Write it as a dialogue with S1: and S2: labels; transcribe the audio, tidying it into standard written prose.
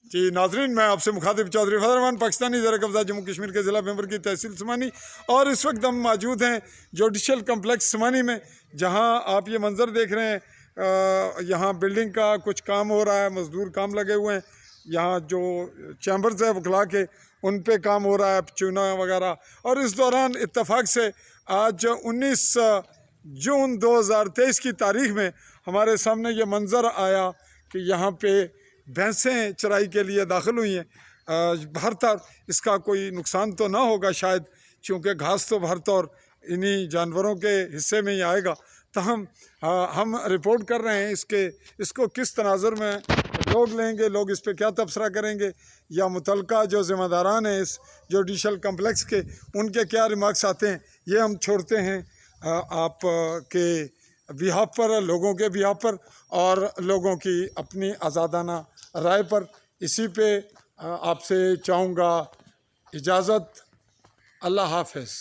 S1: जी नाजरीन, मैं आपसे मुखातिब चौधरी फजल रहमान, पाकिस्तानी ज़र कब्ज़ा जम्मू कश्मीर के ज़िला मेंबर की तहसील समानी, और इस वक्त हम मौजूद हैं जुडिशल कम्प्लेक्स समानी में, जहां आप ये मंज़र देख रहे हैं। यहाँ बिल्डिंग का कुछ काम हो रहा है, मज़दूर काम लगे हुए हैं। यहाँ जो चैम्बर्स है वकला के, उन पे काम हो रहा है, चूना वगैरह। और इस दौरान इत्तफाक से आज 19 जून 2023 की तारीख़ में हमारे सामने ये मंज़र आया कि यहाँ पे भैंसें चराई के लिए दाखिल हुई हैं। बहरतौर इसका कोई नुकसान तो ना होगा शायद, क्योंकि घास तो बहरतौर इन्हीं जानवरों के हिस्से में ही आएगा। तहम हम रिपोर्ट कर रहे हैं इसको किस तनाजुर में लोग लेंगे, लोग इस पर क्या तबसरा करेंगे, या मुतलका जो ज़िम्मेदारान हैं इस जुडिशल कम्प्लेक्स के, उनके क्या रिमार्क्स आते हैं, ये हम छोड़ते हैं आप के बिहाफ पर, लोगों के बिहाफ पर, और लोगों की अपनी आज़ादाना राय पर। इसी पे आपसे चाहूँगा इजाज़त। अल्लाह हाफ़िज़।